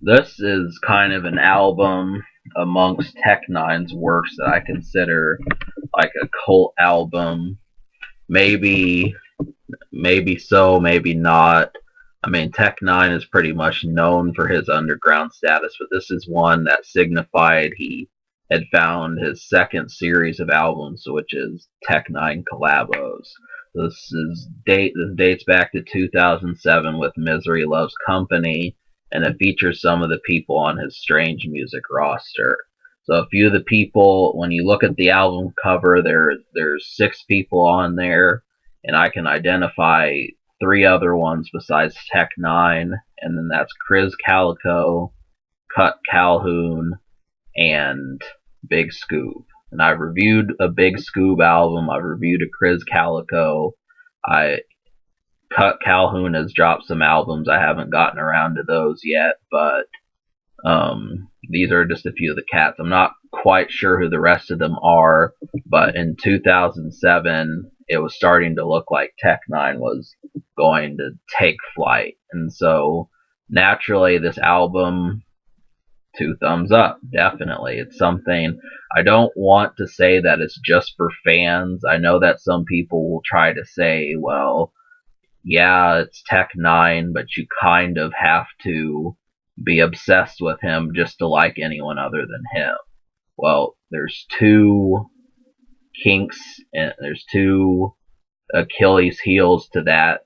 This is kind of an album amongst Tech N9ne's works that I consider like a cult album. Maybe, maybe so, maybe not. I mean, Tech N9ne is pretty much known for his underground status, but this is one that signified he had found his second series of albums, which is Tech N9ne Collabos. This dates back to 2007 with Misery Loves Company, and it features some of the people on his Strange Music roster. So a few of the people, when you look at the album cover, there's six people on there, and I can identify three other ones besides Tech N9ne, and then that's Chris Calico, Cut Calhoun, and Big Scoob. And I've reviewed a Big Scoob album. I've reviewed a Chris Calico. I Cut Calhoun has dropped some albums. I haven't gotten around to those yet, but these are just a few of the cats. I'm not quite sure who the rest of them are, but in 2007, it was starting to look like Tech N9ne was going to take flight. And so, naturally, this album, two thumbs up, definitely. It's something, I don't want to say that it's just for fans. I know that some people will try to say, well, yeah, it's Tech N9ne, but you kind of have to be obsessed with him just to like anyone other than him. Well, there's two kinks and there's two Achilles heels to that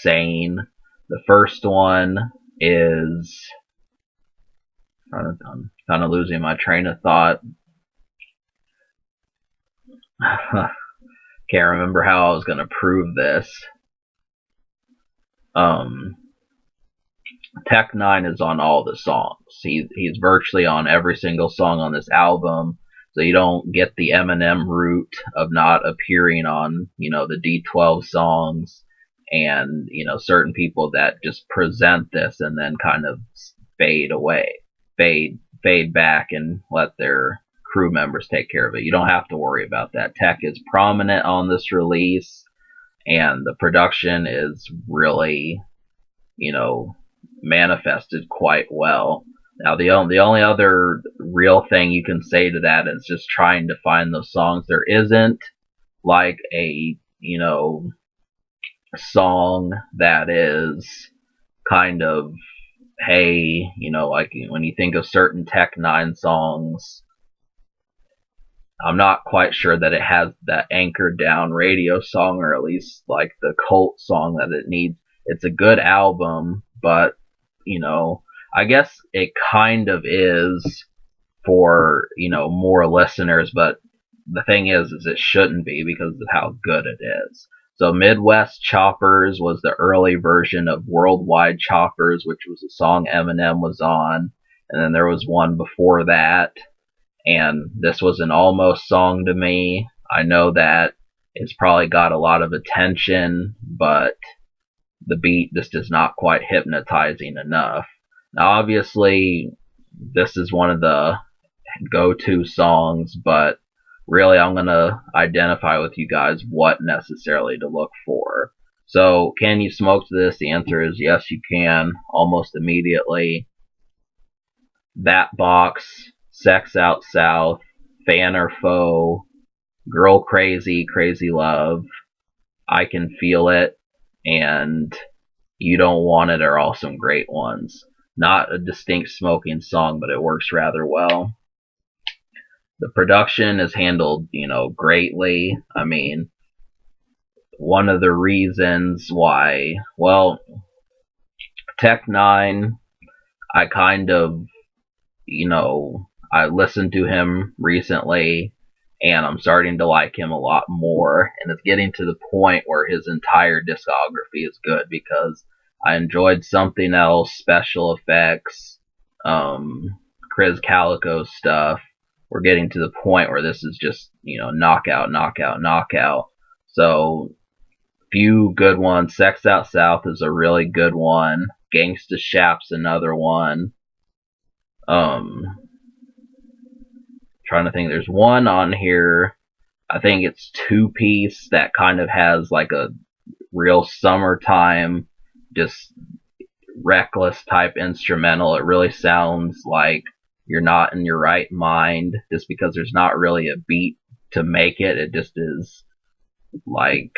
saying. The first one is, I'm kind of losing my train of thought. Can't remember how I was going to prove this. Tech N9ne is on all the songs. He's virtually on every single song on this album. So you don't get the Eminem route of not appearing on, the D12 songs, and, certain people that just present this and then kind of fade away, fade back and let their crew members take care of it. You don't have to worry about that. Tech is prominent on this release, and the production is really, manifested quite well. Now, the only other real thing you can say to that is just trying to find those songs. There isn't like a, song that is kind of, hey, like when you think of certain Tech N9ne songs, I'm not quite sure that it has that anchored down radio song, or at least like the cult song that it needs. It's a good album, but I guess it kind of is for, more listeners, but the thing is it shouldn't be because of how good it is. So Midwest Choppers was the early version of Worldwide Choppers, which was a song Eminem was on, and then there was one before that, and this was an almost song to me. I know that it's probably got a lot of attention, but the beat just is not quite hypnotizing enough. Now, obviously, this is one of the go-to songs, but really I'm going to identify with you guys what necessarily to look for. So, can you smoke to this? The answer is yes, you can, almost immediately. That Box, Sex Out South, Fan or Foe, Girl Crazy, Crazy Love, I Can Feel It, and You Don't Want It are all some great ones. Not a distinct smoking song, but it works rather well. The production is handled, greatly. I mean, one of the reasons why, well, Tech N9ne, I kind of, I listened to him recently, and I'm starting to like him a lot more, and it's getting to the point where his entire discography is good, because I enjoyed Something Else, Special Effects, Chris Calico stuff. We're getting to the point where this is just, knockout, knockout, knockout. So, few good ones. Sex Out South is a really good one. Gangsta Shap's another one. Trying to think, there's one on here, I think it's Two Piece, that kind of has like a real summertime, just reckless type instrumental. It really sounds like you're not in your right mind just because there's not really a beat to make it. It just is like,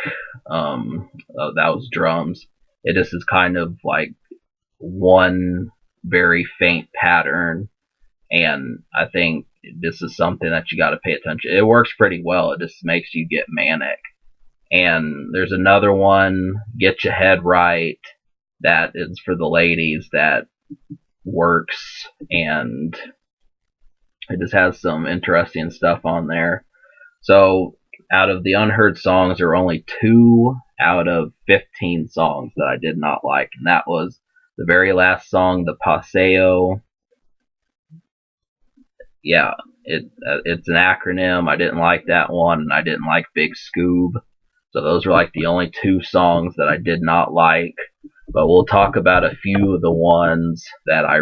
oh, that was drums. It just is kind of like one very faint pattern, and I think this is something that you got to pay attention. It works pretty well. It just makes you get manic. And there's another one, Get Your Head Right, that is for the ladies, that works, and it just has some interesting stuff on there. So out of the unheard songs, there were only 2 out of 15 songs that I did not like, and that was the very last song, the Paseo. Yeah, it's an acronym. I didn't like that one, and I didn't like Big Scoob. So those were like the only 2 songs that I did not like. But we'll talk about a few of the ones that I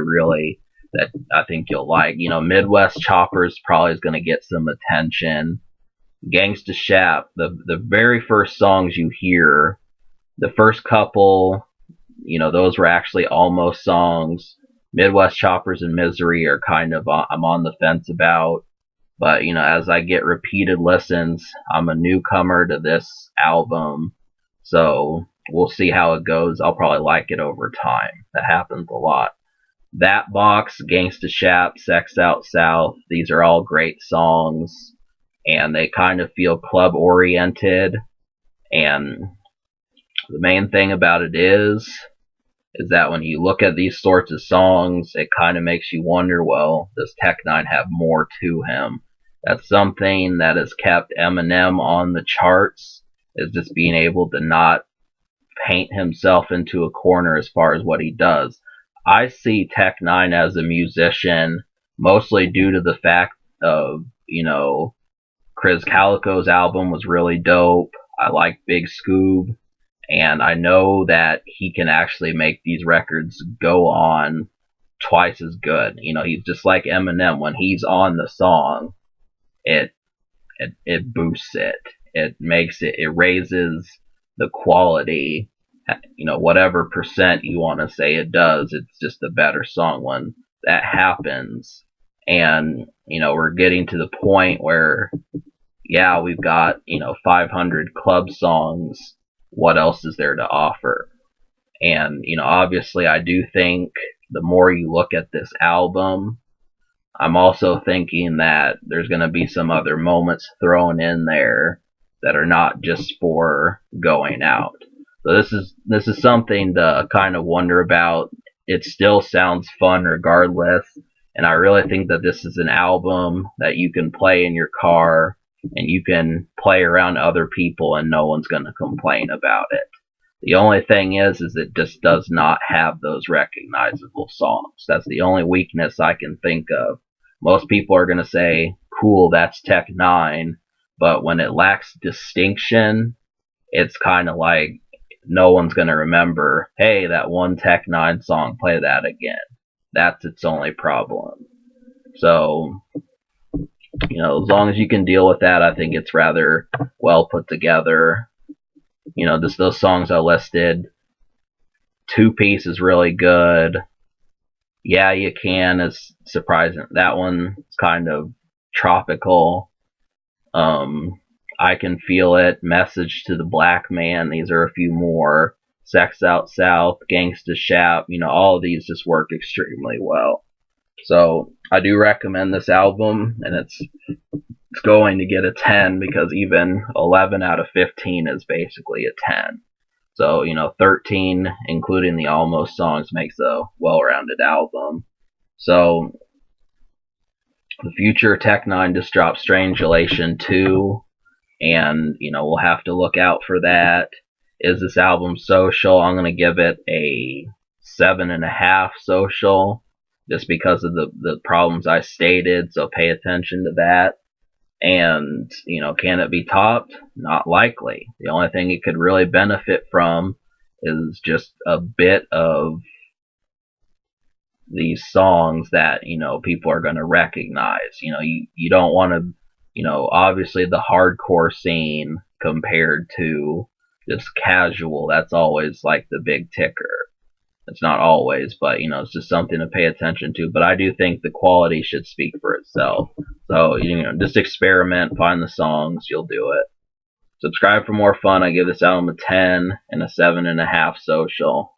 think you'll like. Midwest Choppers probably is going to get some attention. Gangsta Shap, the very first songs you hear, the first couple, those were actually almost songs. Midwest Choppers and Misery are kind of, I'm on the fence about. But, as I get repeated listens, I'm a newcomer to this album. So we'll see how it goes. I'll probably like it over time. That happens a lot. That Box, Gangsta Shap, Sex Out South, these are all great songs. And they kind of feel club oriented. And the main thing about it is that when you look at these sorts of songs, it kind of makes you wonder, well, does Tech N9ne have more to him? That's something that has kept Eminem on the charts, is just being able to not paint himself into a corner as far as what he does. I see Tech N9ne as a musician, mostly due to the fact of, Chris Calico's album was really dope. I like Big Scoob. And I know that he can actually make these records go on twice as good. He's just like Eminem. When he's on the song, it boosts it. It makes it, it raises the quality. Whatever percent you want to say it does, it's just a better song when that happens. And, we're getting to the point where, yeah, we've got, 500 club songs. What else is there to offer? And, obviously I do think the more you look at this album, I'm also thinking that there's going to be some other moments thrown in there that are not just for going out. So this is something to kind of wonder about. It still sounds fun regardless, and I really think that this is an album that you can play in your car and you can play around other people and no one's going to complain about it. The only thing is it just does not have those recognizable songs. That's the only weakness I can think of. Most people are going to say, cool, that's Tech N9ne, but when it lacks distinction, it's kind of like no one's going to remember, hey, that one Tech N9ne song, play that again. That's its only problem. So, as long as you can deal with that, I think it's rather well put together. Just those songs I listed. 2 Piece is really good. Yeah, You Can is surprising. That one is kind of tropical. I Can Feel It, Message to the Black Man. These are a few more. Sex Out South, Gangsta Shap. All of these just work extremely well. So I do recommend this album, and it's going to get a 10 because even 11 out of 15 is basically a 10. So, 13, including the almost songs, makes a well-rounded album. So, the future Tech N9ne just dropped Strangulation 2, and, we'll have to look out for that. Is this album social? I'm going to give it a 7.5 social, just because of the problems I stated, so pay attention to that. And, can it be topped? Not likely. The only thing it could really benefit from is just a bit of these songs that, people are going to recognize. You don't want to, obviously the hardcore scene compared to just casual, that's always like the big ticker. It's not always, but it's just something to pay attention to. But I do think the quality should speak for itself. So just experiment, find the songs, you'll do it. Subscribe for more fun. I give this album a 10 and a 7.5 social.